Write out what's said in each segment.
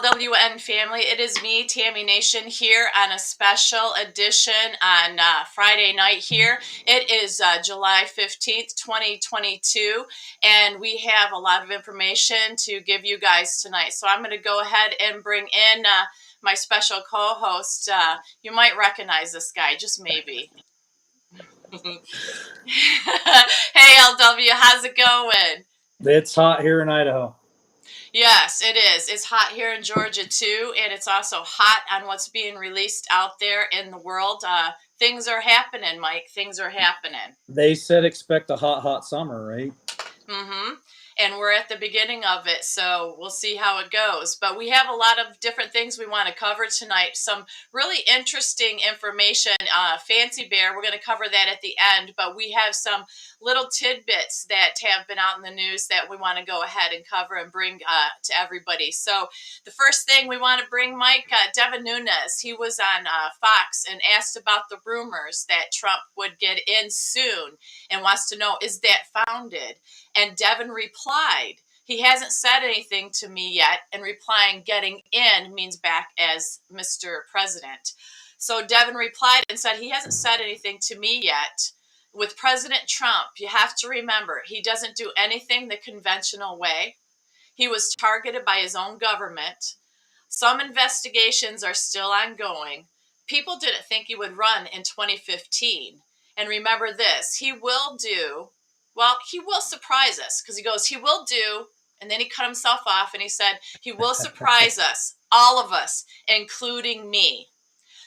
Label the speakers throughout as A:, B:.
A: LWN family, it is me, Tammy Nation, here on a special edition on Friday night here. It is July 15th, 2022, and we have a lot of information to give you guys tonight. So I'm going to go ahead and bring in my special co-host. You might recognize this guy, just maybe. Hey, LW, how's it going?
B: It's hot here in Idaho.
A: Yes, it is. It's hot here in Georgia too, and it's also hot on what's being released out there in the world. Things are happening, Mike. Things are happening.
B: They said expect a hot, hot summer, right?
A: Mm-hmm. And we're at the beginning of it, so we'll see how it goes. But we have a lot of different things we want to cover tonight. Some really interesting information. Fancy Bear, we're going to cover that at the end, but we have some little tidbits that have been out in the news that we want to go ahead and cover and bring to everybody. So the first thing we want to bring, Mike, Devin Nunes, he was on Fox and asked about the rumors that Trump would get in soon and wants to know, is that founded? And Devin replied, he hasn't said anything to me yet. And replying, getting in means back as Mr. President. So Devin replied and said, he hasn't said anything to me yet. With President Trump, you have to remember, he doesn't do anything the conventional way. He was targeted by his own government. Some investigations are still ongoing. People didn't think he would run in 2015. And remember this, he will surprise us because he goes, he will do. And then he cut himself off and he said, he will surprise us, all of us, including me.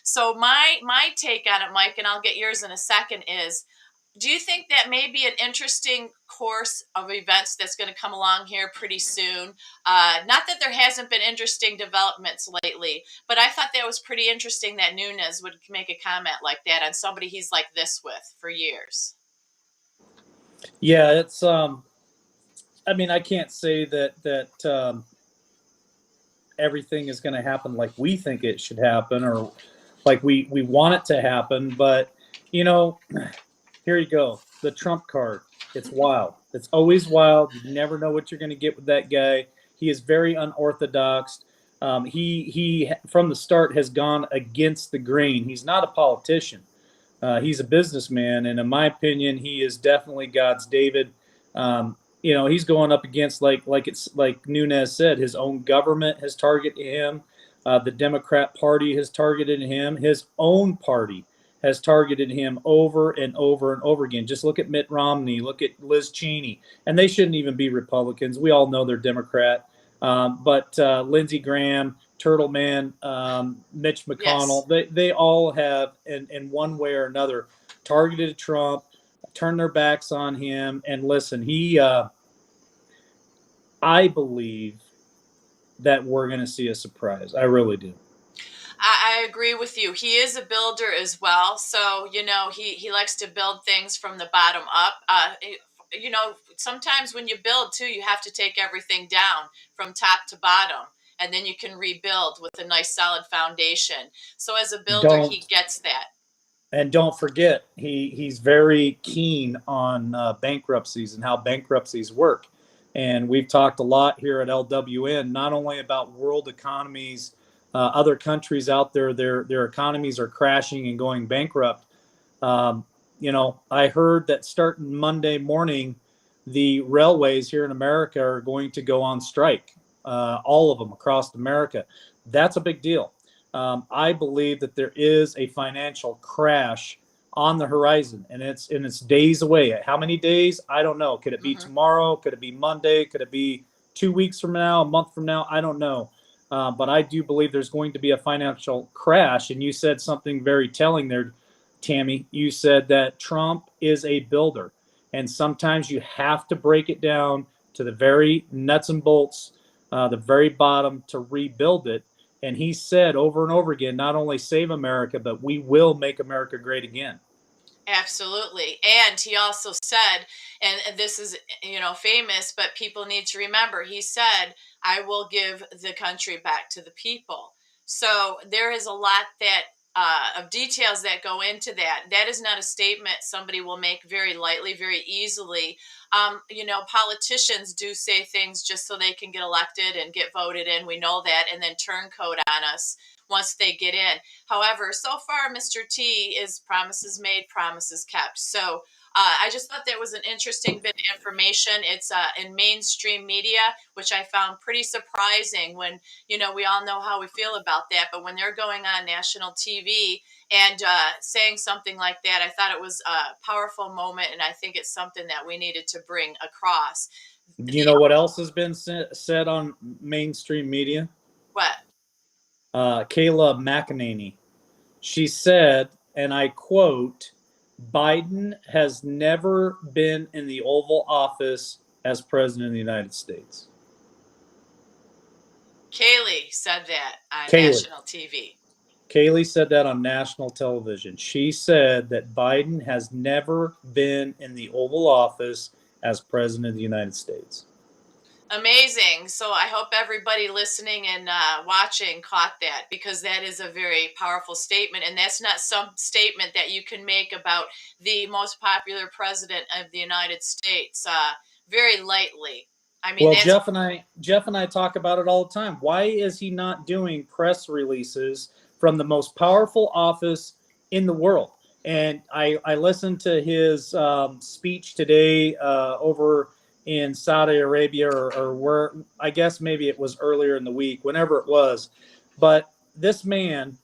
A: So my take on it, Mike, and I'll get yours in a second, is do you think that may be an interesting course of events that's going to come along here pretty soon? Not that there hasn't been interesting developments lately, but I thought that was pretty interesting that Nunes would make a comment like that on somebody he's like this with for years.
B: Yeah, it's I mean, I can't say that everything is going to happen like we think it should happen or like we want it to happen, but you know, here you go. The Trump card. It's wild. It's always wild. You never know what you're going to get with that guy. He is very unorthodox. He from the start has gone against the grain. He's not a politician. He's a businessman, and in my opinion, he is definitely God's David. He's going up against like Nunes said, his own government has targeted him. The Democrat Party has targeted him. His own party has targeted him over and over and over again. Just look at Mitt Romney, look at Liz Cheney, and they shouldn't even be Republicans. We all know they're Democrat. But Lindsey Graham, Turtle Man, Mitch
A: Yes.
B: McConnell, they all have, in one way or another, targeted Trump, turned their backs on him. And listen, I believe that we're going to see a surprise. I really do.
A: I agree with you. He is a builder as well. So, he likes to build things from the bottom up. Sometimes when you build too, you have to take everything down from top to bottom. And then you can rebuild with a nice solid foundation. So as a builder, he
B: Don't
A: gets that.
B: And don't forget, he's very keen on bankruptcies and how bankruptcies work. And we've talked a lot here at LWN, not only about world economies, other countries out there, their economies are crashing and going bankrupt. Um, I heard that starting Monday morning, the railways here in America are going to go on strike, all of them across America. That's a big deal. I believe that there is a financial crash on the horizon, and it's days away. How many days? I don't know. Could it be
A: Hmm.
B: tomorrow? Could it be Monday? Could it be 2 weeks from now? A month from now? I don't know. But I do believe there's going to be a financial crash. And you said something very telling there, Tammy. You said that Trump is a builder, and sometimes you have to break it down to the very nuts and bolts, the very bottom to rebuild it. And he said over and over again, not only save America, but we will make America great again.
A: Absolutely. And he also said, and this is, famous, but people need to remember, he said, I will give the country back to the people. So there is a lot that of details that go into that. That is not a statement somebody will make very lightly, very easily. Politicians do say things just so they can get elected and get voted in. We know that, and then turncoat on us once they get in. However, so far, Mr. T is promises made, promises kept. So I just thought that was an interesting bit of information. It's in mainstream media, which I found pretty surprising when, we all know how we feel about that. But when they're going on national TV and saying something like that, I thought it was a powerful moment. And I think it's something that we needed to bring across.
B: You know what else has been said on mainstream media?
A: What?
B: Kayla McEnany. She said, and I quote, Biden has never been in the Oval Office as president of the United States.
A: Kaylee said that on
B: Kaylee.
A: national TV.
B: Kaylee said that on national television. She said that Biden has never been in the Oval Office as president of the United States.
A: Amazing. So I hope everybody listening and watching caught that, because that is a very powerful statement. And that's not some statement that you can make about the most popular president of the United States very lightly. I mean,
B: well, Jeff and I talk about it all the time. Why is he not doing press releases from the most powerful office in the world? And I listened to his speech today over in Saudi Arabia or where, I guess maybe it was earlier in the week, whenever it was. But this man,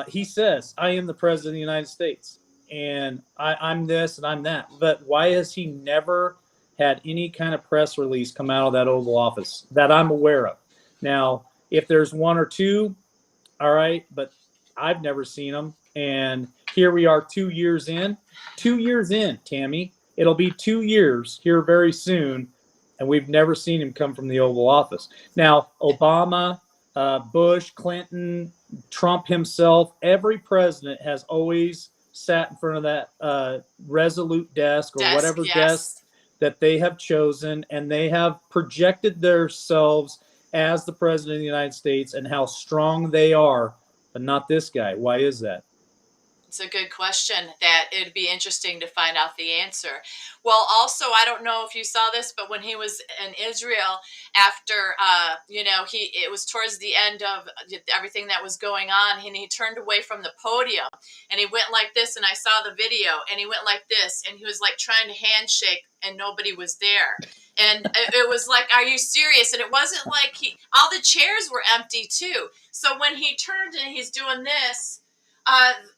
B: he says, I am the president of the United States, and I'm this and I'm that. But why has he never had any kind of press release come out of that Oval Office that I'm aware of? Now, if there's one or two, all right, but I've never seen them. And here we are 2 years in. 2 years in, Tammy. It'll be 2 years here very soon, and we've never seen him come from the Oval Office. Now, Obama, Bush, Clinton, Trump himself, every president has always sat in front of that resolute desk or whatever desk that they have chosen, and they have projected themselves as the president of the United States and how strong they are, but not this guy. Why is that?
A: It's a good question that it'd be interesting to find out the answer. Well, also, I don't know if you saw this, but when he was in Israel after, it was towards the end of everything that was going on, and he turned away from the podium and he went like this, and I saw the video, and he went like this, and he was like trying to handshake and nobody was there. And it was like, are you serious? And it wasn't like all the chairs were empty too. So when he turned and he's doing this,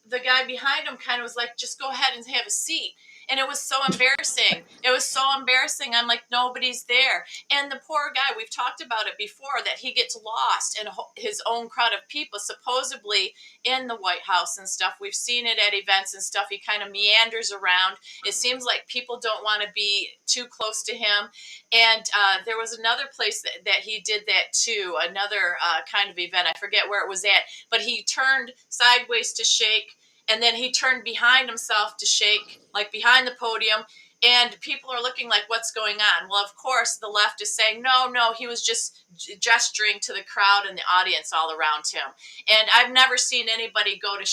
A: the guy behind him kind of was like, just go ahead and have a seat. And it was so embarrassing. It was so embarrassing. I'm like, nobody's there. And the poor guy, we've talked about it before, that he gets lost in his own crowd of people, supposedly in the White House and stuff. We've seen it at events and stuff. He kind of meanders around. It seems like people don't want to be too close to him. And there was another place that he did that too, another kind of event. I forget where it was at, but he turned sideways to shake, and then he turned behind himself to shake, like behind the podium. And people are looking like, what's going on? Well, of course, the left is saying, no, he was just gesturing to the crowd and the audience all around him. And I've never seen anybody go to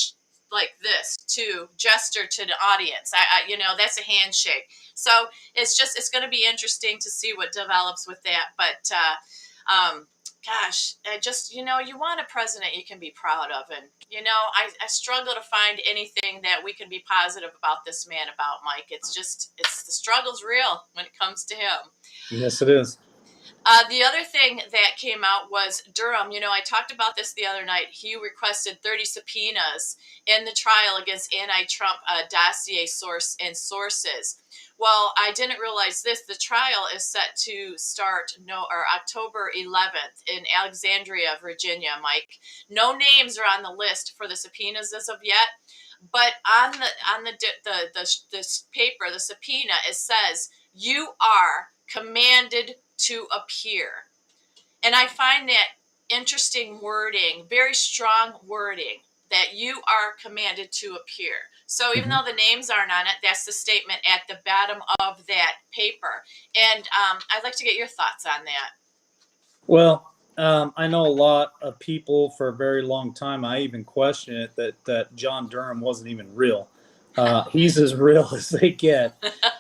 A: like this to gesture to the audience. That's a handshake. So it's going to be interesting to see what develops with that. But gosh, you want a president you can be proud of. And, I struggle to find anything that we can be positive about this man, about Mike. The struggle's real when it comes to him.
B: Yes, it is.
A: The other thing that came out was Durham. I talked about this the other night. He requested 30 subpoenas in the trial against anti-Trump dossier sources. Well, I didn't realize this. The trial is set to start October 11th in Alexandria, Virginia, Mike. No names are on the list for the subpoenas as of yet, but on the paper, the subpoena, it says you are commanded to appear. And I find that interesting wording, very strong wording, that you are commanded to appear. So even though the names aren't on it, that's the statement at the bottom of that paper. And I'd like to get your thoughts on that.
B: Well, I know a lot of people for a very long time. I even question it that John Durham wasn't even real. He's as real as they get,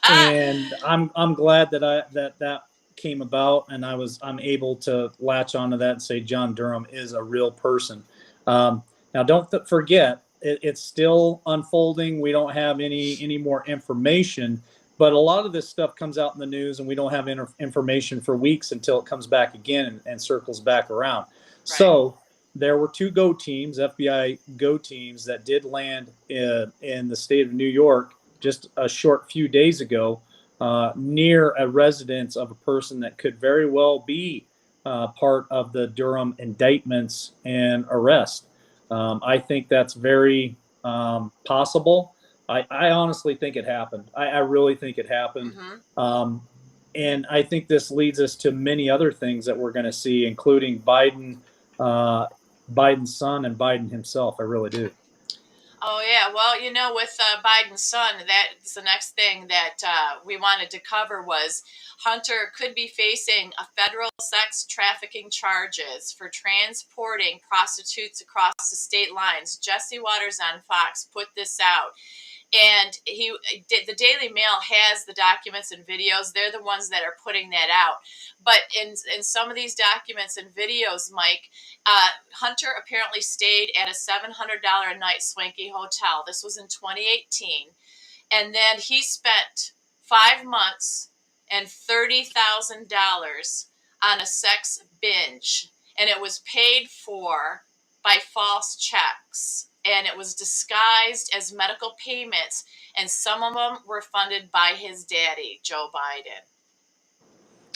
B: and I'm glad that that came about, and I'm able to latch onto that and say John Durham is a real person. Now, don't forget, it's still unfolding. We don't have any more information, but a lot of this stuff comes out in the news, and we don't have information for weeks until it comes back again and circles back around. Right. So there were two GO teams, FBI GO teams, that did land in the state of New York just a short few days ago, near a residence of a person that could very well be part of the Durham indictments and arrest. I think that's very possible. I honestly think it happened. I really think it happened. And I think this leads us to many other things that we're going to see, including Biden's son and Biden himself. I really do.
A: Oh, yeah. Well, with Biden's son, that's the next thing that we wanted to cover was Hunter could be facing a federal sex trafficking charges for transporting prostitutes across the state lines. Jesse Waters on Fox put this out. And the Daily Mail has the documents and videos. They're the ones that are putting that out. But in some of these documents and videos, Mike, Hunter apparently stayed at a $700 a night swanky hotel. This was in 2018. And then he spent 5 months and $30,000 on a sex binge. And it was paid for by false checks. And it was disguised as medical payments, and some of them were funded by his daddy, Joe Biden.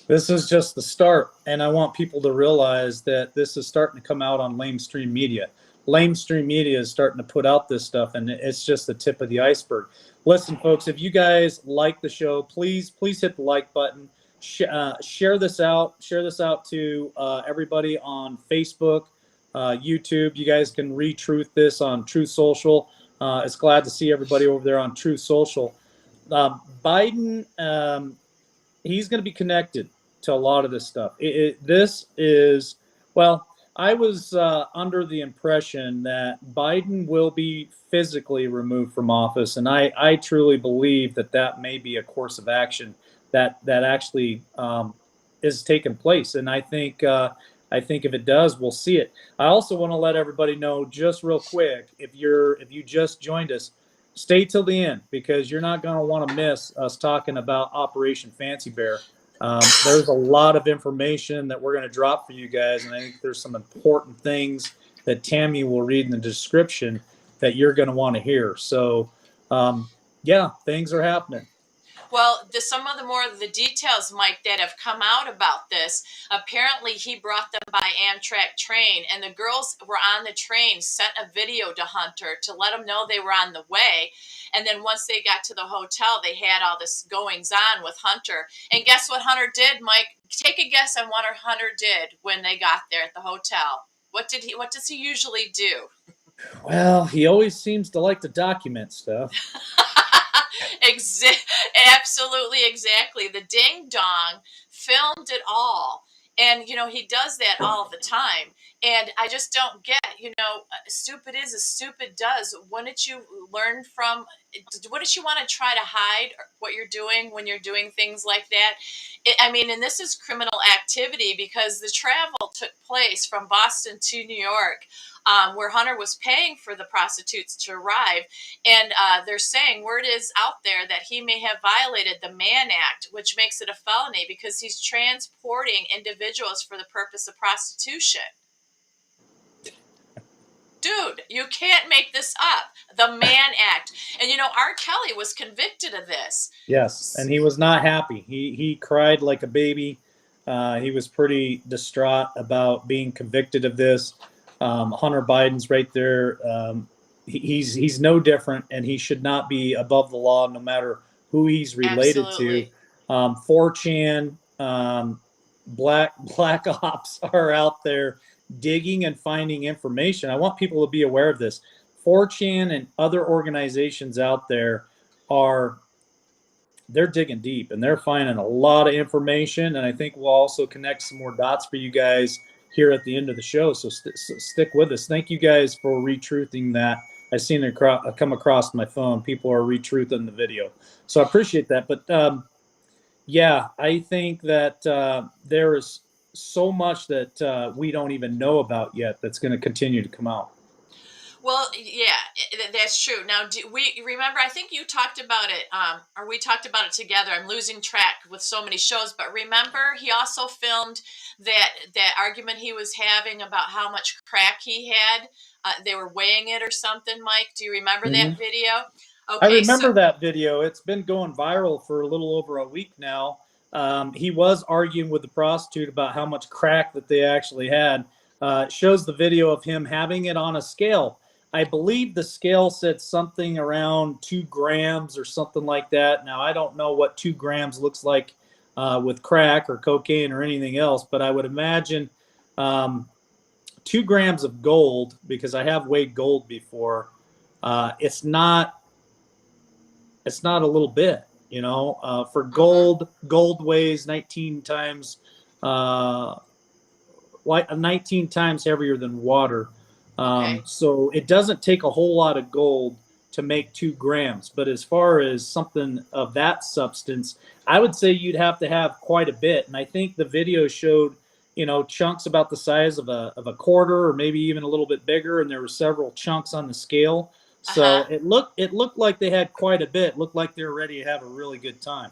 B: This is just the start, and I want people to realize that this is starting to come out on lamestream media. Lamestream media is starting to put out this stuff, and it's just the tip of the iceberg. Listen, folks, if you guys like the show, please hit the like button. Share this out. Share this out to everybody on Facebook. YouTube. You guys can retruth this on Truth Social. It's glad to see everybody over there on Truth Social. Biden, he's going to be connected to a lot of this stuff. This is, well, I was under the impression that Biden will be physically removed from office, and I truly believe that may be a course of action that actually is taking place. And I think if it does, we'll see it. I also want to let everybody know, just real quick, if you just joined us, stay till the end, because you're not going to want to miss us talking about Operation Fancy Bear. There's a lot of information that we're going to drop for you guys, and I think there's some important things that Tammy will read in the description that you're going to want to hear. So, yeah, things are happening.
A: Well, some of the details, Mike, that have come out about this, apparently he brought them by Amtrak train, and the girls were on the train, sent a video to Hunter to let him know they were on the way. And then once they got to the hotel, they had all this goings on with Hunter. And guess what Hunter did, Mike? Take a guess on what Hunter did when they got there at the hotel. What does he usually do?
B: Well, he always seems to like to document stuff.
A: Absolutely, exactly. The ding dong filmed it all. And, he does that all the time. And I just don't get, stupid is as stupid does. Wouldn't you learn from, wouldn't you want to try to hide what you're doing when you're doing things like that? And this is criminal activity, because the travel took place from Boston to New York, where Hunter was paying for the prostitutes to arrive. And they're saying word is out there that he may have violated the Mann Act, which makes it a felony because he's transporting individuals for the purpose of prostitution. Dude, you can't make this up. The Mann Act. And, R. Kelly was convicted of this.
B: Yes, and he was not happy. He cried like a baby. He was pretty distraught about being convicted of this. Hunter Biden's right there. He's no different, and he should not be above the law, no matter who he's related to. 4chan, black ops are out there digging and finding information. I want people to be aware of this. 4chan and other organizations out there they're digging deep, and they're finding a lot of information. And I think we'll also connect some more dots for you guys here at the end of the show. So stick with us. Thank you guys for retruthing that. I seen it come across my phone. People are retruthing the video, so I appreciate that. But yeah, I think that there is so much that we don't even know about yet that's going to continue to come out.
A: Well, yeah, that's true. Now, do we remember? I think you talked about it, or we talked about it together. I'm losing track with so many shows, but remember, he also filmed that argument he was having about how much crack he had. They were weighing it or something. Mike, do you remember that
B: Mm-hmm.
A: video?
B: I
A: Okay, so
B: remember that video. It's been going viral for a little over a week now. He was arguing with the prostitute about how much crack that they actually had. It shows the video of him having it on a scale. I believe the scale said something around 2 grams or something like that. Now, I don't know what 2 grams looks like with crack or cocaine or anything else, but I would imagine 2 grams of gold, because I have weighed gold before. It's not a little bit, for gold. Gold weighs 19 times, like 19 times heavier than water.
A: okay.
B: So it doesn't take a whole lot of gold to make 2 grams. But as far as something of that substance, I would say you'd have to have quite a bit. And I think the video showed, chunks about the size of a quarter, or maybe even a little bit bigger. And there were several chunks on the scale. So
A: Uh-huh.
B: it looked like they had quite a bit. It looked like they were ready to have a really good time.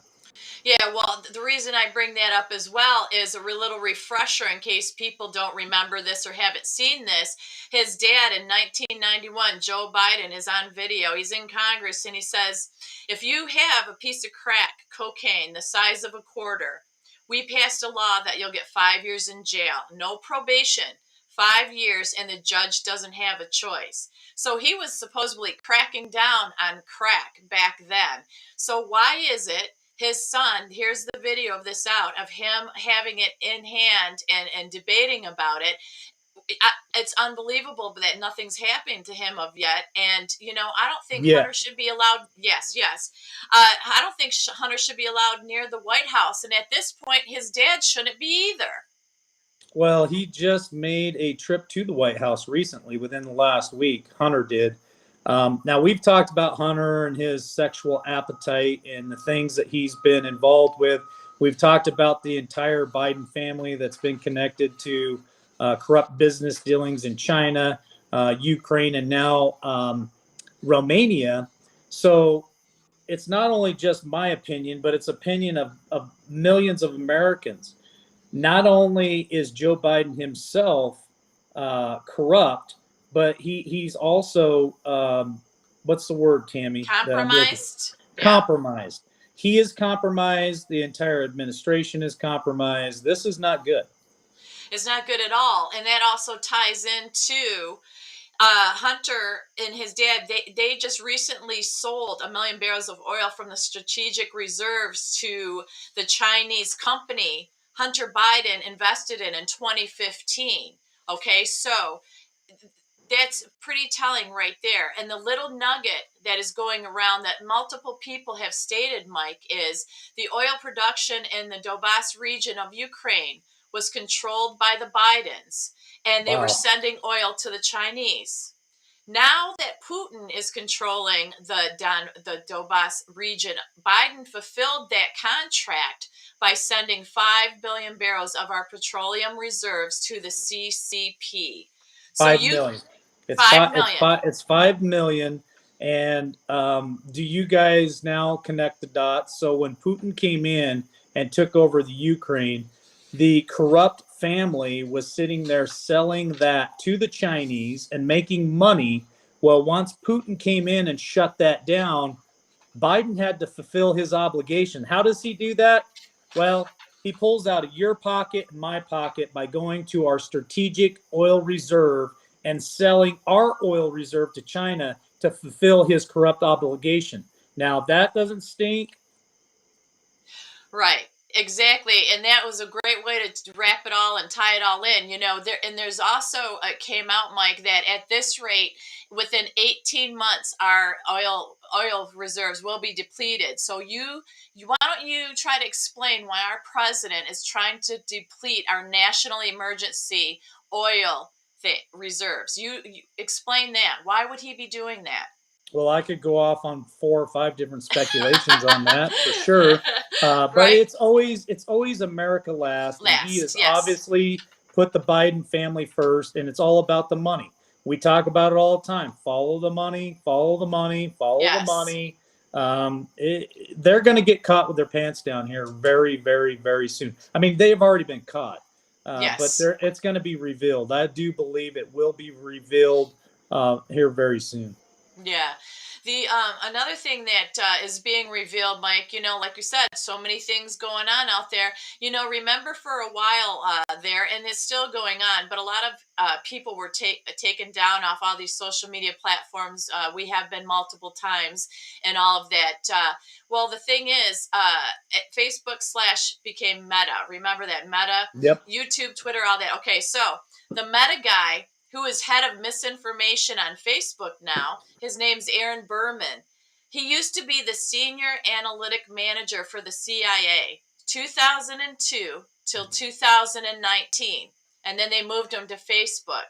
A: Yeah, well, the reason I bring that up as well is a little refresher in case people don't remember this or haven't seen this. His dad in 1991, Joe Biden, is on video. He's in Congress and he says, if you have a piece of crack cocaine the size of a quarter, we passed a law that you'll get 5 years in jail, no probation, 5 years, and the judge doesn't have a choice. So he was supposedly cracking down on crack back then. So why is it his son, here's the video of this out of him having it in hand and debating about it. It's unbelievable that nothing's happened to him of yet. And, I don't think
B: Yeah.
A: Hunter should be allowed. Yes, yes. I don't think Hunter should be allowed near the White House. And at this point, his dad shouldn't be either.
B: Well, he just made a trip to the White House recently, within the last week. Hunter did. Now, we've talked about Hunter and his sexual appetite and the things that he's been involved with. We've talked about the entire Biden family that's been connected to corrupt business dealings in China, Ukraine, and now Romania. So it's not only just my opinion, but it's opinion of millions of Americans. Not only is Joe Biden himself corrupt, but he's also what's the word, Tammy?
A: Compromised?
B: Compromised. He is compromised. The entire administration is compromised. This is not good.
A: It's not good at all. And that also ties into Hunter and his dad. They just recently sold 1 million barrels of oil from the strategic reserves to the Chinese company Hunter Biden invested in 2015. Okay, so that's pretty telling right there. And the little nugget that is going around that multiple people have stated, Mike, is the oil production in the Donbass region of Ukraine was controlled by the Bidens, and they were sending oil to the Chinese. Now that Putin is controlling the Donbass region, Biden fulfilled that contract by sending 5 billion barrels of our petroleum reserves to the CCP. So
B: 5 million. It's
A: 5 million.
B: It's 5 million. And do you guys now connect the dots? So when Putin came in and took over the Ukraine, the corrupt family was sitting there selling that to the Chinese and making money. Well, once Putin came in and shut that down, Biden had to fulfill his obligation. How does he do that? Well, he pulls out of your pocket and my pocket by going to our strategic oil reserve and selling our oil reserve to China to fulfill his corrupt obligation. Now, that doesn't stink.
A: Right. Exactly, and that was a great way to wrap it all and tie it all in. There's also it came out, Mike, that at this rate, within 18 months, our oil reserves will be depleted. So why don't you try to explain why our president is trying to deplete our national emergency oil reserves? You explain that. Why would he be doing that?
B: Well, I could go off on 4 or 5 different speculations on that for sure. But
A: Right.
B: it's always America last, and he
A: Last,
B: has
A: yes.
B: obviously put the Biden family first, and it's all about the money. We talk about it all the time. Follow the money, follow the money, follow the
A: Yes.
B: money. They're going to get caught with their pants down here very, very, very soon. I mean, they've already been caught, but
A: Yes.
B: it's going to be revealed. I do believe it will be revealed here very soon.
A: Yeah. The another thing that is being revealed, Mike, like you said, so many things going on out there. Remember for a while there, and it's still going on, but a lot of people were taken down off all these social media platforms. We have been multiple times, and all of that. Well, the thing is, Facebook slash became Meta. Remember that Meta,
B: Yep.
A: YouTube, Twitter, all that. Okay, so the Meta guy, who is head of misinformation on Facebook now. His name's Aaron Berman. He used to be the senior analytic manager for the CIA, 2002 till 2019. And then they moved him to Facebook.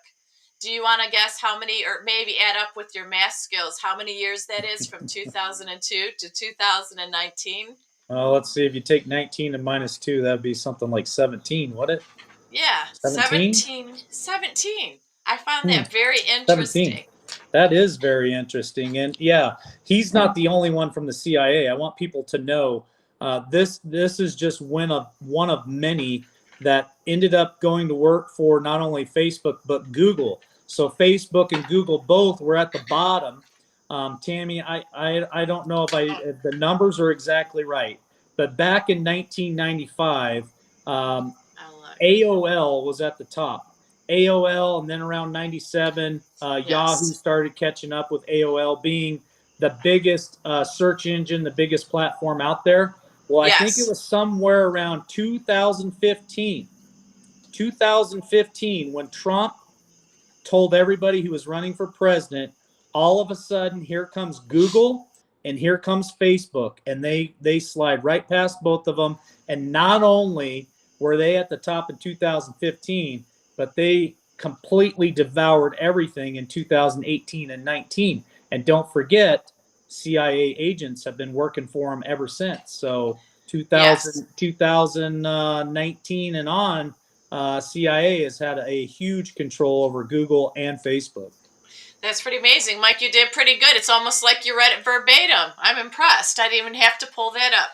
A: Do you want to guess how many, or maybe add up with your math skills, how many years that is from 2002 to 2019?
B: Let's see. If you take 19 and minus 2, that'd be something like 17, would it?
A: Yeah,
B: 17?
A: 17. I found
B: Hmm,
A: that very
B: 17.
A: interesting.
B: That is very interesting. And yeah, he's not the only one from the CIA. I want people to know this is just one of many that ended up going to work for not only Facebook but Google. So Facebook and Google both were at the bottom. Tammy, I don't know if the numbers are exactly right, but back in 1995, AOL was at the top. AOL, and then around 97, Yahoo
A: Yes.
B: started catching up with AOL being the biggest search engine, the biggest platform out there. Well, I think it
A: Yes.
B: was somewhere around 2015 when Trump told everybody he was running for president. All of a sudden, here comes Google and here comes Facebook, and they slide right past both of them. And not only were they at the top in 2015, but they completely devoured everything in 2018 and 19. And don't forget, CIA agents have been working for them ever since. So
A: Yes.
B: 2019 and on, CIA has had a huge control over Google and Facebook.
A: That's pretty amazing. Mike, you did pretty good. It's almost like you read it verbatim. I'm impressed. I didn't even have to pull that up.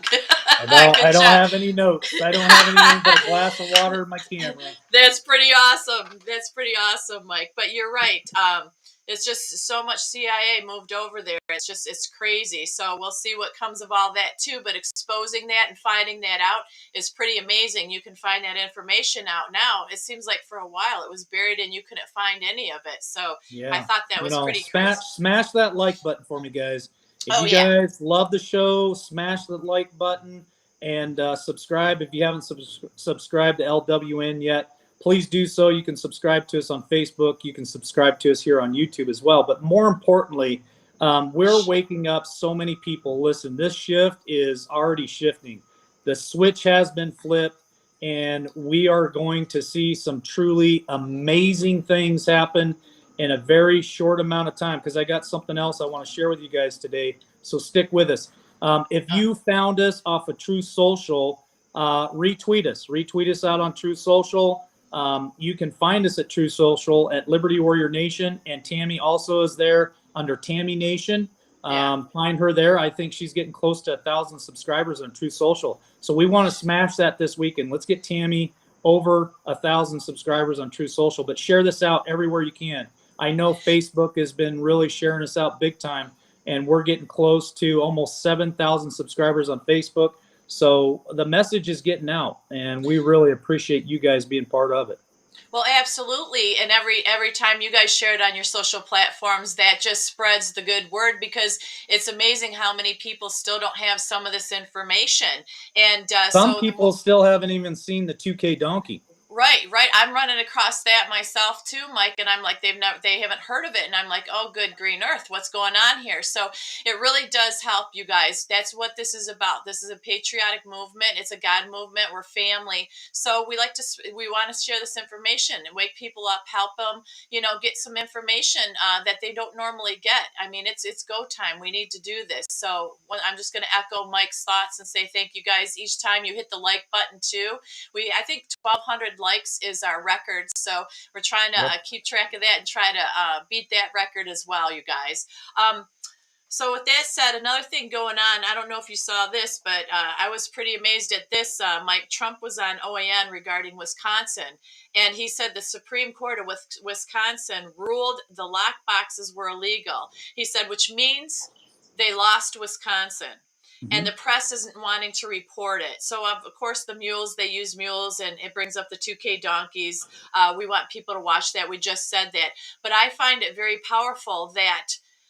B: I
A: Good
B: don't
A: job.
B: have any notes. I don't have anything but a glass of water in my camera.
A: That's pretty awesome. That's pretty awesome, Mike. But you're right. It's just so much CIA moved over there. It's crazy. So we'll see what comes of all that too. But exposing that and finding that out is pretty amazing. You can find that information out now. It seems like for a while it was buried and you couldn't find any of it. So I
B: Yeah,
A: thought that was pretty crazy.
B: smash that like button for me, guys. If
A: Oh
B: you
A: yeah.
B: guys love the show, smash the like button and subscribe. If you haven't subscribed to LWN yet, please do so. You can subscribe to us on Facebook. You can subscribe to us here on YouTube as well. But more importantly, we're waking up so many people. Listen, this shift is already shifting. The switch has been flipped, and we are going to see some truly amazing things happen in a very short amount of time, because I got something else I want to share with you guys today. So stick with us. If you found us off of Truth Social, retweet us out on Truth Social. You can find us at Truth Social at Liberty Warrior Nation, and Tammy also is there under Tammy Nation. Find her there. I think she's getting close to 1,000 subscribers on Truth Social. So we want to smash that this weekend. Let's get Tammy over 1,000 subscribers on Truth Social, but share this out everywhere you can. I know Facebook has been really sharing us out big time, and we're getting close to almost 7,000 subscribers on Facebook. So the message is getting out, and we really appreciate you guys being part of it.
A: Well, absolutely. And every time you guys share it on your social platforms, that just spreads the good word, because it's amazing how many people still don't have some of this information. And
B: Some
A: so the
B: people still haven't even seen the 2K donkey.
A: Right, right. I'm running across that myself too, Mike, and I'm like, they haven't heard of it, and I'm like, oh, good green earth, what's going on here? So it really does help, you guys. That's what this is about. This is a patriotic movement. It's a God movement. We're family. So we want to share this information and wake people up, help them, get some information that they don't normally get. I mean, it's go time. We need to do this. So I'm just going to echo Mike's thoughts and say thank you guys each time you hit the like button too. I think 1,200 likes is our record, so we're trying to keep track of that and try to beat that record as well, you guys. So with that said, another thing going on, I don't know if you saw this, but I was pretty amazed at this. Mike Trump was on OAN regarding Wisconsin, and he said the Supreme Court of Wisconsin ruled the lock boxes were illegal. He said, which means they lost Wisconsin. And the press isn't wanting to report it. So, of course, the mules, they use mules, and it brings up the 2K donkeys. We want people to watch that. We just said that. But I find it very powerful that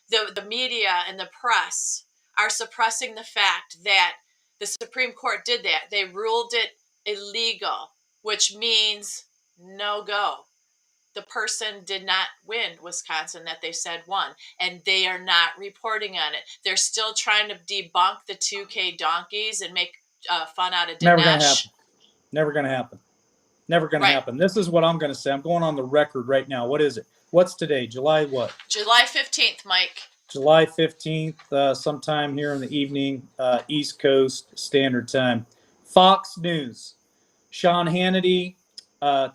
A: the media and the press are suppressing the fact that the Supreme Court did that. They ruled it illegal, which means no go. The person did not win Wisconsin that they said won, and they are not reporting on it. They're still trying to debunk the 2K donkeys and make fun out of Dinesh.
B: Never going to happen. Never going to happen. Never going to happen. This is what I'm going to say. I'm going on the record right now. What is it? What's today? July what?
A: July 15th, Mike.
B: July 15th, sometime here in the evening, East Coast Standard Time. Fox News. Sean Hannity,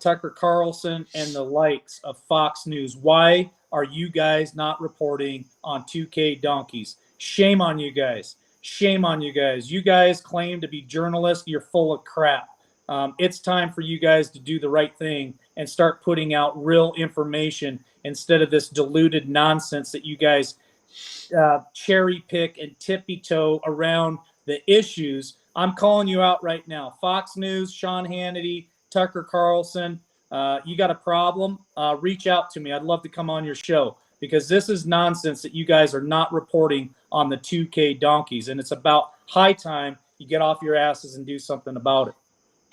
B: Tucker Carlson, and the likes of Fox News. Why are you guys not reporting on 2K donkeys? Shame on you guys. Shame on you guys. You guys claim to be journalists. You're full of crap. It's time for you guys to do the right thing and start putting out real information instead of this diluted nonsense that you guys cherry pick and tippy-toe around the issues. I'm calling you out right now. Fox News, Sean Hannity, Tucker Carlson, you got a problem? Reach out to me. I'd love to come on your show, because this is nonsense that you guys are not reporting on the 2K donkeys, and it's about high time you get off your asses and do something about it.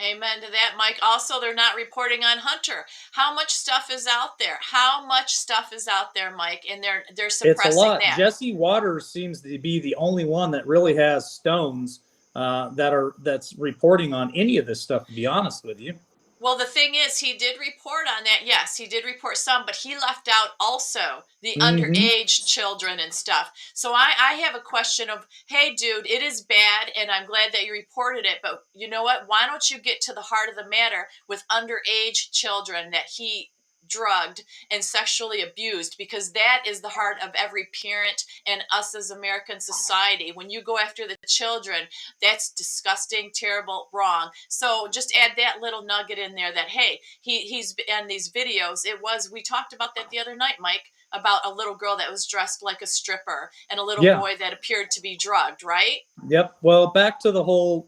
A: Amen to that, Mike. Also, they're not reporting on Hunter. How much stuff is out there? How much stuff is out there, Mike? And they're suppressing
B: it's a lot.
A: that.
B: Jesse Waters seems to be the only one that really has stones that's reporting on any of this stuff, to be honest with you.
A: Well, the thing is, he did report on that. Yes, he did report some, but he left out also the underage children and stuff. So I have a question of, hey, dude, it is bad, and I'm glad that you reported it, but you know what? Why don't you get to the heart of the matter with underage children that he drugged and sexually abused, because that is the heart of every parent and us as American society. When you go after the children, that's disgusting, terrible, wrong. So just add that little nugget in there that, hey, he's in these videos. We talked about that the other night, Mike, about a little girl that was dressed like a stripper and a little boy that appeared to be drugged, right?
B: Yep. Well, back to the whole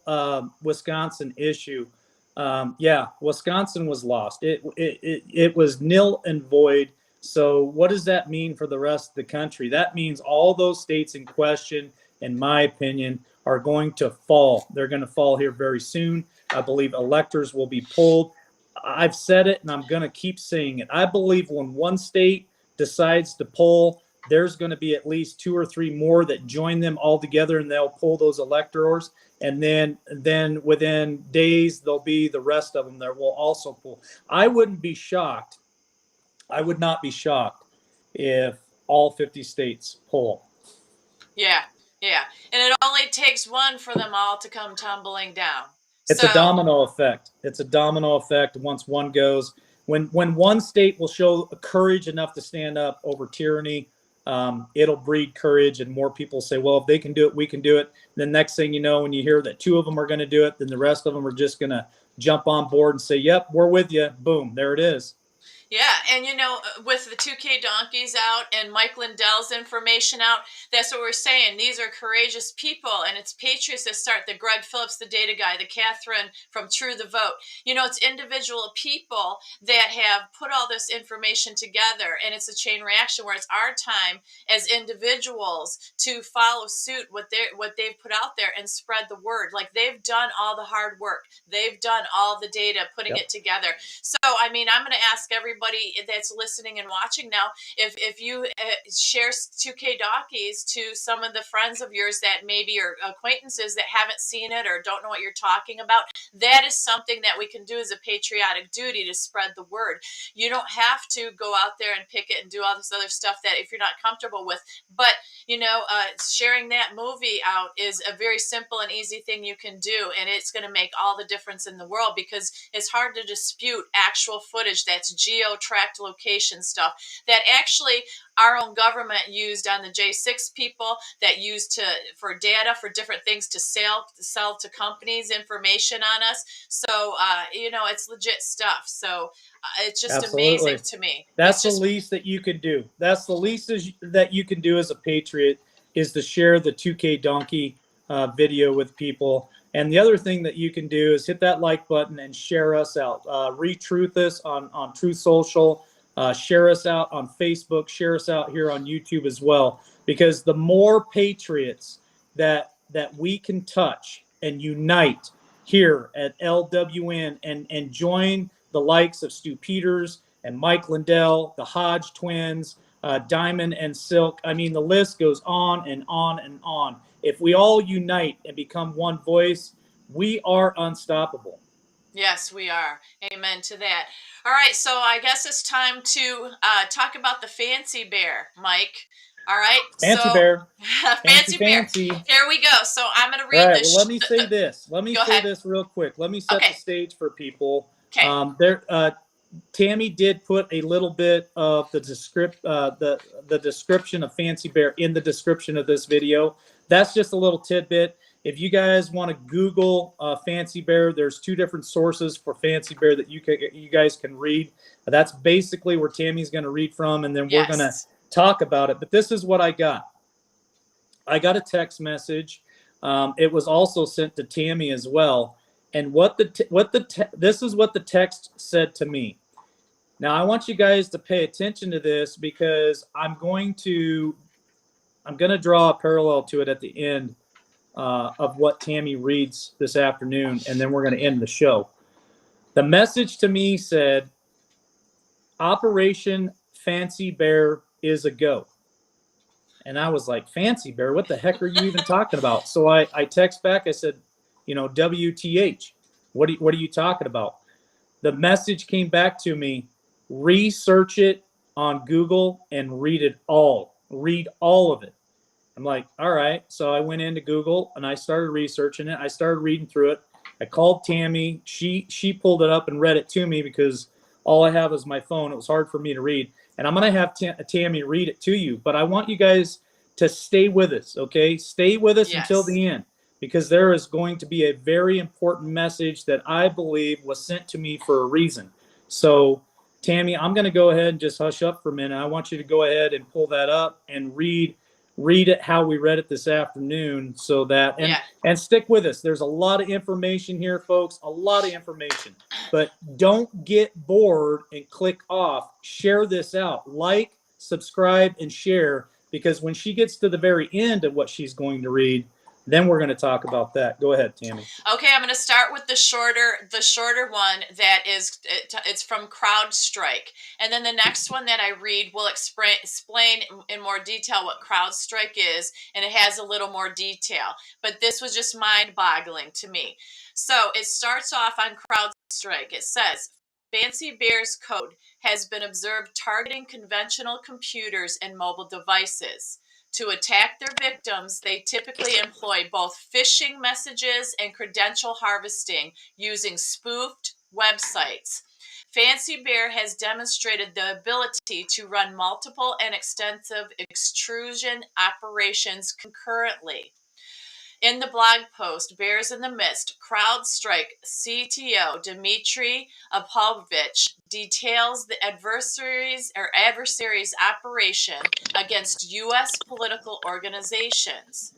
B: Wisconsin issue. Wisconsin was lost. It was nil and void. So what does that mean for the rest of the country? That means all those states in question, in my opinion, are going to fall. They're going to fall here very soon. I believe electors will be pulled. I've said it, and I'm going to keep saying it. I believe when one state decides to pull, there's going to be at least 2 or 3 more that join them all together, and they'll pull those electors. And then within days, there'll be the rest of them that will also pull. I wouldn't be shocked. I would not be shocked if all 50 states pull.
A: Yeah. And it only takes one for them all to come tumbling down.
B: It's a domino effect. It's a domino effect once one goes. When one state will show courage enough to stand up over tyranny, it'll breed courage, and more people say, well, if they can do it, we can do it. And the next thing you know, when you hear that 2 of them are going to do it, then the rest of them are just going to jump on board and say, yep, we're with you. Boom, there it is.
A: Yeah, and with the 2K donkeys out and Mike Lindell's information out, that's what we're saying. These are courageous people, and it's patriots that start. The Greg Phillips, the data guy, the Catherine from True the Vote. It's individual people that have put all this information together, and it's a chain reaction where it's our time as individuals to follow suit what they've put out there and spread the word. Like they've done all the hard work, they've done all the data, putting
B: Yep.
A: it together. So, I mean, I'm going to ask everybody that's listening and watching now if you share 2K Dockies to some of the friends of yours that maybe are acquaintances that haven't seen it or don't know what you're talking about. That is something that we can do as a patriotic duty to spread the word. You don't have to go out there and pick it and do all this other stuff that if you're not comfortable with. But sharing that movie out is a very simple and easy thing you can do, and it's going to make all the difference in the world because it's hard to dispute actual footage that's geo-tracked location stuff that actually our own government used on the J6 people, that used for data for different things to sell to companies information on us. So it's legit stuff. So it's just
B: Absolutely.
A: amazing to me.
B: That's the least that you can do. That's the least that you can do as a patriot, is to share the 2K donkey video with people. And the other thing that you can do is hit that like button and share us out. Retruth us on Truth Social. Share us out on Facebook. Share us out here on YouTube as well. Because the more patriots that we can touch and unite here at LWN and join the likes of Stu Peters and Mike Lindell, the Hodge twins, Diamond and Silk. I mean, the list goes on and on and on. If we all unite and become one voice, we are unstoppable.
A: Yes, we are. Amen to that. All right, so I guess it's time to talk about the fancy bear, Mike. All right,
B: Fancy bear.
A: fancy bear.
B: Fancy.
A: Here we go. So I'm going to read
B: All right,
A: this.
B: well, let me say this. Let me
A: Go
B: say
A: ahead.
B: this real quick. Let me set
A: Okay.
B: the stage for people.
A: Okay.
B: Tammy did put a little bit of the description of Fancy Bear in the description of this video. That's just a little tidbit. If you guys want to Google Fancy Bear, there's two different sources for Fancy Bear that you guys can read. That's basically where Tammy's going to read from, and then we're going to talk about it. But this is what I got. I got a text message. It was also sent to Tammy as well. And this is what the text said to me. Now I want you guys to pay attention to this because I'm going to draw a parallel to it at the end of what Tammy reads this afternoon, and then we're going to end the show. The message to me said, "Operation Fancy Bear is a go." And I was like, Fancy Bear, what the heck are you even talking about? So I text back, I said, WTH, what are you talking about? The message came back to me, research it on Google and read all of it. I'm like, all right. So I went into Google and I started researching it. I started reading through it. I called Tammy. She pulled it up and read it to me because all I have is my phone. It was hard for me to read. And I'm going to have Tammy read it to you. But I want you guys to stay with us, okay? Stay with us until the end, because there is going to be a very important message that I believe was sent to me for a reason. So, Tammy, I'm going to go ahead and just hush up for a minute. I want you to go ahead and pull that up and read it how we read it this afternoon, so that and stick with us. There's a lot of information here, folks, a lot of information. But don't get bored and click off. Share this out. Like, subscribe, and share, because when she gets to the very end of what she's going to read, then we're going to talk about that. Go ahead, Tammy.
A: Okay, I'm going to start with the shorter one that it's from CrowdStrike. And then the next one that I read will explain in more detail what CrowdStrike is, and it has a little more detail. But this was just mind-boggling to me. So it starts off on CrowdStrike. It says, Fancy Bear's code has been observed targeting conventional computers and mobile devices. To attack their victims, they typically employ both phishing messages and credential harvesting using spoofed websites. Fancy Bear has demonstrated the ability to run multiple and extensive extrusion operations concurrently. In the blog post, Bears in the Mist, CrowdStrike CTO Dmitry Apovich details the adversary's operation against U.S. political organizations.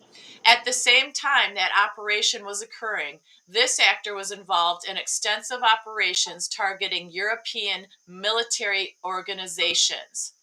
A: At the same time that operation was occurring, this actor was involved in extensive operations targeting European military organizations.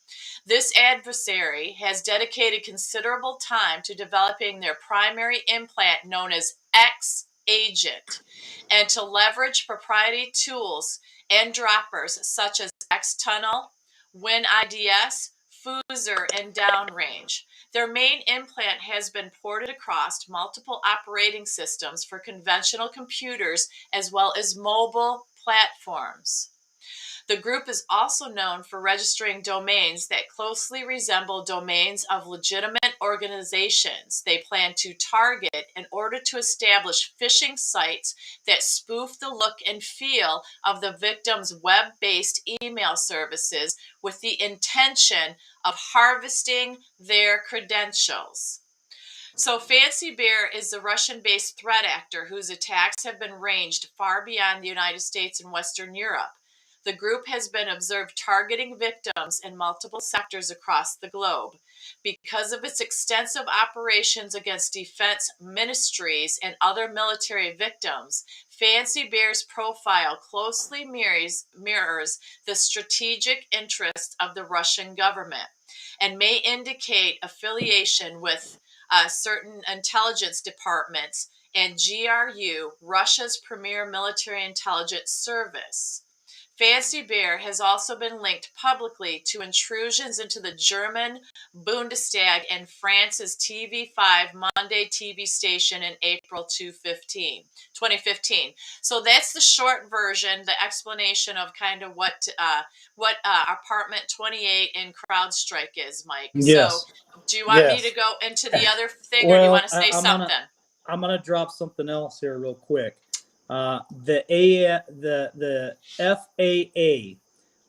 A: This adversary has dedicated considerable time to developing their primary implant known as X Agent and to leverage proprietary tools and droppers such as X Tunnel, WinIDS, Foozer, and Downrange. Their main implant has been ported across multiple operating systems for conventional computers as well as mobile platforms. The group is also known for registering domains that closely resemble domains of legitimate organizations they plan to target in order to establish phishing sites that spoof the look and feel of the victim's web-based email services with the intention of harvesting their credentials. So Fancy Bear is a Russian-based threat actor whose attacks have been ranged far beyond the United States and Western Europe. The group has been observed targeting victims in multiple sectors across the globe. Because of its extensive operations against defense ministries and other military victims, Fancy Bear's profile closely mirrors the strategic interests of the Russian government and may indicate affiliation with certain intelligence departments and GRU, Russia's premier military intelligence service. Fancy Bear has also been linked publicly to intrusions into the German Bundestag and France's TV5 Monday TV station in April 2015. So that's the short version, the explanation of kind of what Apartment 28 in CrowdStrike is, Mike.
B: Yes.
A: So do you want me
B: Yes.
A: to go into the other thing, or do you want to say something?
B: I'm gonna drop something else here real quick. The FAA,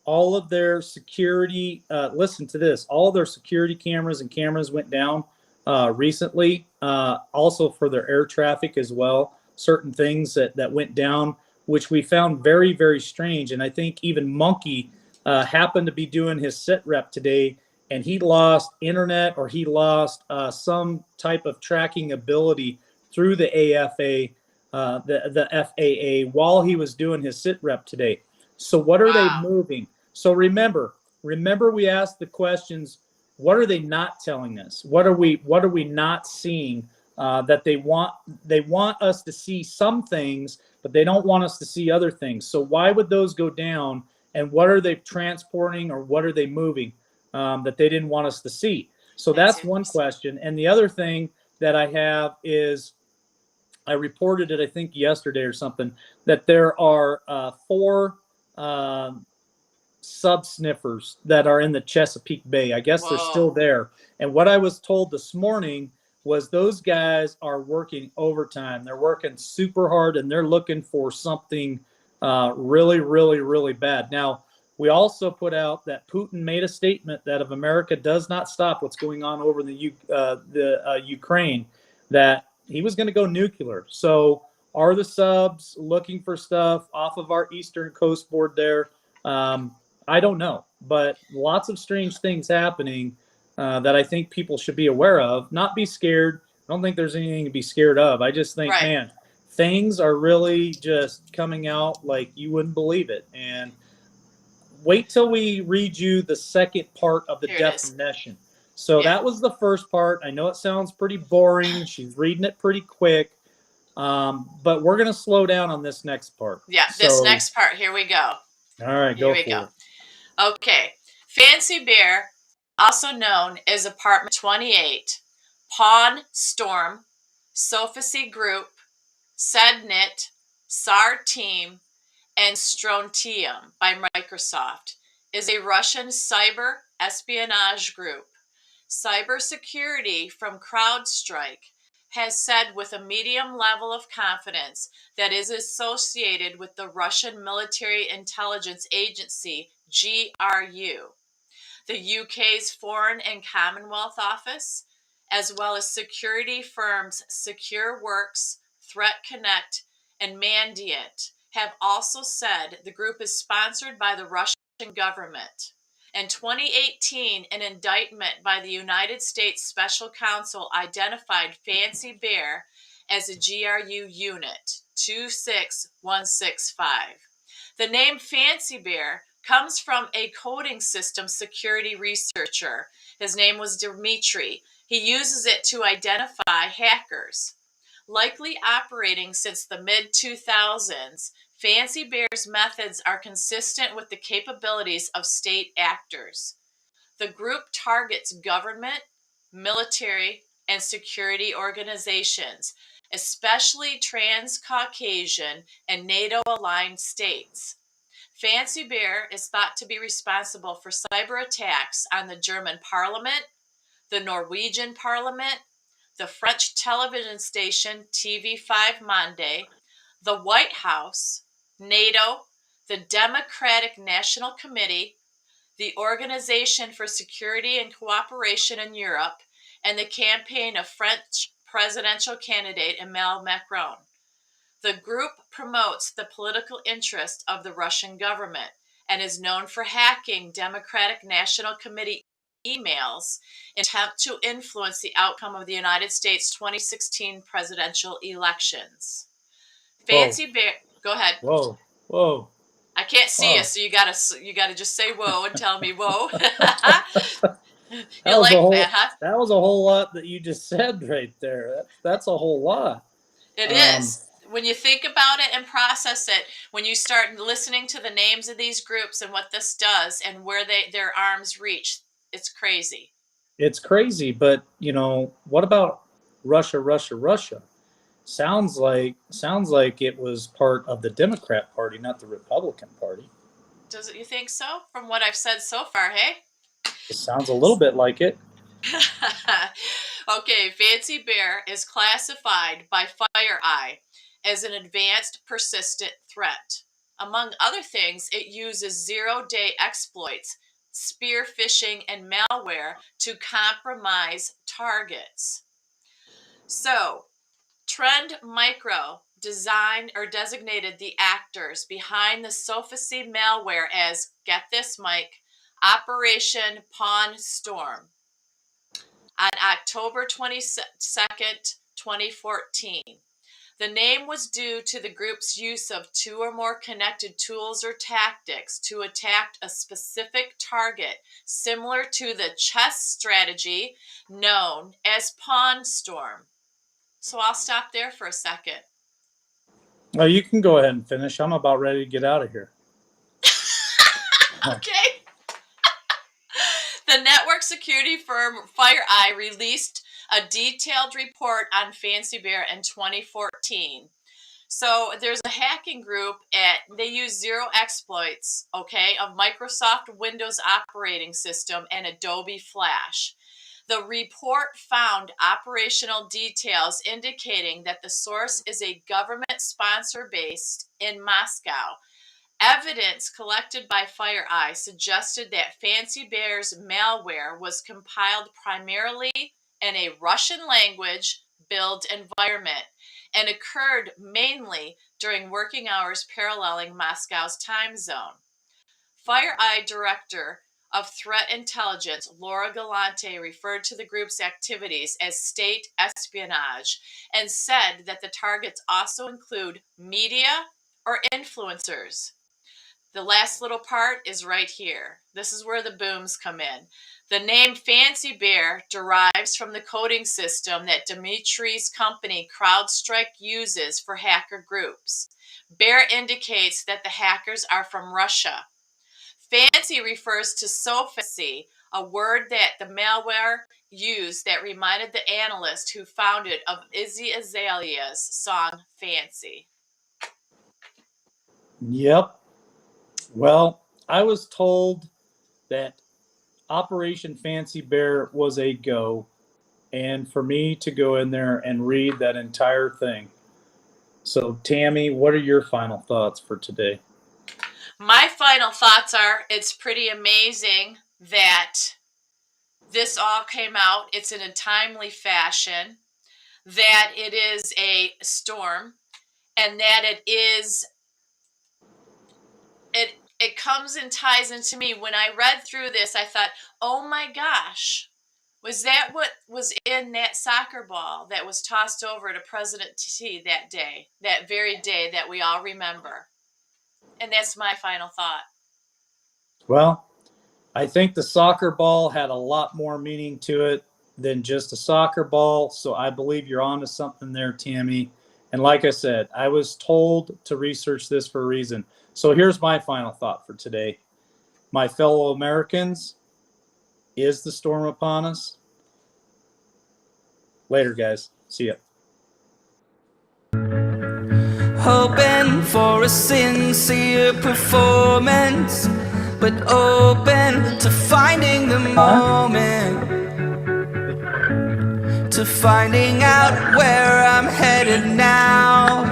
B: all of their security. Listen to this. All of their security cameras and cameras went down recently. Also for their air traffic as well. Certain things that went down, which we found very, very strange. And I think even Monkey happened to be doing his sit rep today, and he lost internet, or he lost some type of tracking ability through the AFA, the FAA, while he was doing his sit rep today. So what are they moving? So remember we asked the questions, what are they not telling us? What are we not seeing that they want us to see some things, but they don't want us to see other things. So why would those go down, and what are they transporting, or what are they moving that they didn't want us to see? So that's one question. And the other thing that I have is, I reported it, I think yesterday or something, that there are 4 sub sniffers that are in the Chesapeake Bay. I guess they're still there. And what I was told this morning was those guys are working overtime. They're working super hard, and they're looking for something really, really, really bad. Now, we also put out that Putin made a statement that if America does not stop what's going on over the Ukraine, that he was going to go nuclear. So are the subs looking for stuff off of our eastern coast board there? I don't know, but lots of strange things happening that I think people should be aware of. Not be scared. I don't think there's anything to be scared of. I just think, man, things are really just coming out like you wouldn't believe it. And wait till we read you the second part of the definition. So that was the first part. I know it sounds pretty boring. She's reading it pretty quick. But we're going to slow down on this next part.
A: Yeah, this next part. Here we go.
B: All right, go for it.
A: Okay. Fancy Bear, also known as Apartment 28, Pawn Storm, Sophisy Group, Sednit, SAR Team, and Strontium by Microsoft, is a Russian cyber espionage group. Cybersecurity from CrowdStrike has said with a medium level of confidence that is associated with the Russian Military Intelligence Agency, GRU, the UK's Foreign and Commonwealth Office, as well as security firms SecureWorks, ThreatConnect, and Mandiant, have also said the group is sponsored by the Russian government. In 2018, an indictment by the United States Special Counsel identified Fancy Bear as a GRU unit 26165. The name Fancy Bear comes from a coding system security researcher. His name was Dmitry. He uses it to identify hackers. Likely operating since the mid 2000s, Fancy Bear's methods are consistent with the capabilities of state actors. The group targets government, military, and security organizations, especially trans-Caucasian and NATO-aligned states. Fancy Bear is thought to be responsible for cyber attacks on the German parliament, the Norwegian parliament, the French television station TV5 Monde, the White House, NATO, the Democratic National Committee, the Organization for Security and Cooperation in Europe, and the campaign of French presidential candidate Emmanuel Macron. The group promotes the political interest of the Russian government and is known for hacking Democratic National Committee emails in an attempt to influence the outcome of the United States 2016 presidential elections. Fancy Bear, go ahead.
B: Whoa, whoa.
A: I can't see
B: Wow.
A: you, so you gotta just say whoa and tell me whoa.
B: That
A: You
B: was a
A: like
B: whole.
A: that, huh?
B: That was a whole lot that you just said right there. That's a whole lot.
A: It is. When you think about it and process it, when you start listening to the names of these groups and what this does and where their arms reach, it's crazy.
B: It's crazy, but what about Russia, Russia, Russia? Sounds like it was part of the Democrat Party, not the Republican Party.
A: Does it, you think so? From what I've said so far, hey?
B: It sounds a little bit like it.
A: Okay, Fancy Bear is classified by FireEye as an advanced persistent threat. Among other things, it uses zero-day exploits, spear phishing, and malware to compromise targets. So, Trend Micro designed or designated the actors behind the Sophisy malware as, get this, Mike, Operation Pawn Storm on October 22nd, 2014. The name was due to the group's use of two or more connected tools or tactics to attack a specific target, similar to the chess strategy known as Pawn Storm. So I'll stop there for a second.
B: Oh, you can go ahead and finish. I'm about ready to get out of here.
A: Okay. The network security firm FireEye released a detailed report on Fancy Bear in 2014. So there's a hacking group they use zero exploits, okay, of Microsoft Windows operating system and Adobe Flash. The report found operational details indicating that the source is a government sponsor based in Moscow. Evidence collected by FireEye suggested that Fancy Bear's malware was compiled primarily in a Russian language build environment and occurred mainly during working hours paralleling Moscow's time zone. FireEye director of threat intelligence Laura Galante referred to the group's activities as state espionage and said that the targets also include media or influencers. The last little part is right here. This is where the booms come in. The name Fancy Bear derives from the coding system that Dmitry's company CrowdStrike uses for hacker groups. Bear indicates that the hackers are from Russia. Fancy refers to sophisy, a word that the malware used that reminded the analyst who found it of Iggy Azalea's song Fancy.
B: Yep. Well, I was told that Operation Fancy Bear was a go, and for me to go in there and read that entire thing. So, Tammy, what are your final thoughts for today?
A: My final thoughts are it's pretty amazing that this all came out. It's in a timely fashion, that it is a storm, and that it comes and ties into me. When I read through this, I thought, oh my gosh, was that what was in that soccer ball that was tossed over to President T that day, that very day that we all remember? And that's my final thought.
B: Well, I think the soccer ball had a lot more meaning to it than just a soccer ball. So I believe you're onto something there, Tammy. And like I said, I was told to research this for a reason. So here's my final thought for today. My fellow Americans, is the storm upon us? Later, guys. See ya.
C: Hoping for a sincere performance, but open to finding the moment, to finding out where I'm headed now.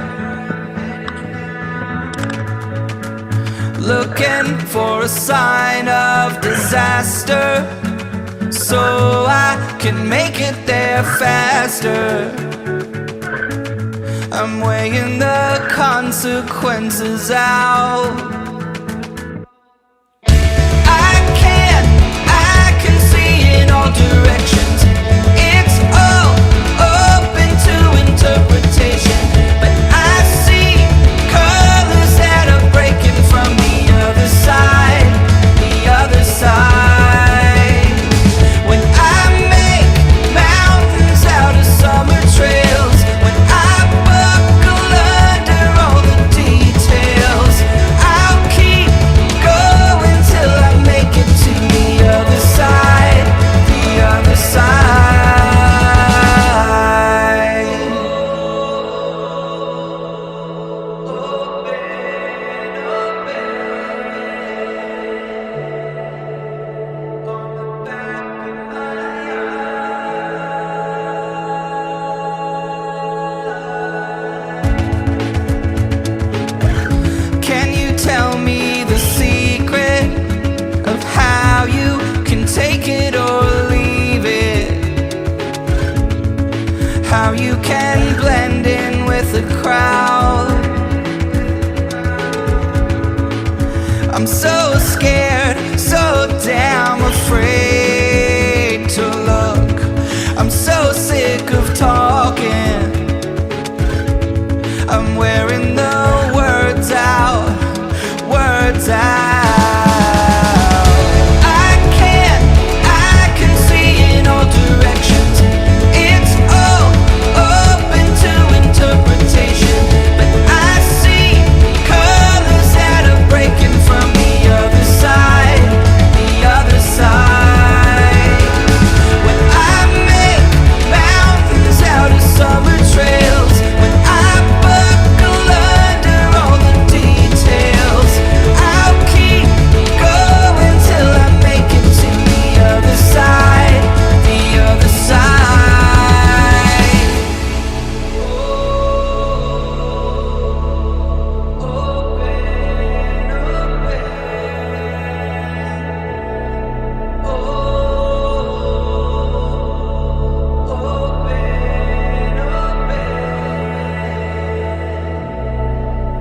C: Looking for a sign of disaster, so I can make it there faster. I'm weighing the consequences out. I can see in all directions. It's all open to interpretation, but I see colors that are breaking from the other side, the other side. When I make mountains out of summer trails, when I buckle under all the details, I'll keep going till I make it to the other side, the other side. Can you tell me the secret of how you can take it or leave it? How you can blend in with the crowd? I'm so scared, so damn afraid to look. I'm so sick of talking. I'm wearing the words out, words out. I can see in all directions. It's all open to interpretation, but I see colors that are breaking from the other side, the other side. When I make mountains out of summer trails, when I buckle under all the details, I'll keep going till I make it to the other side, the other side.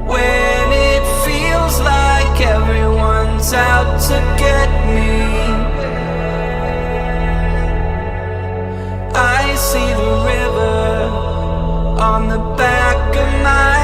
C: When it feels like everyone's out to get me, I see the river on the back of my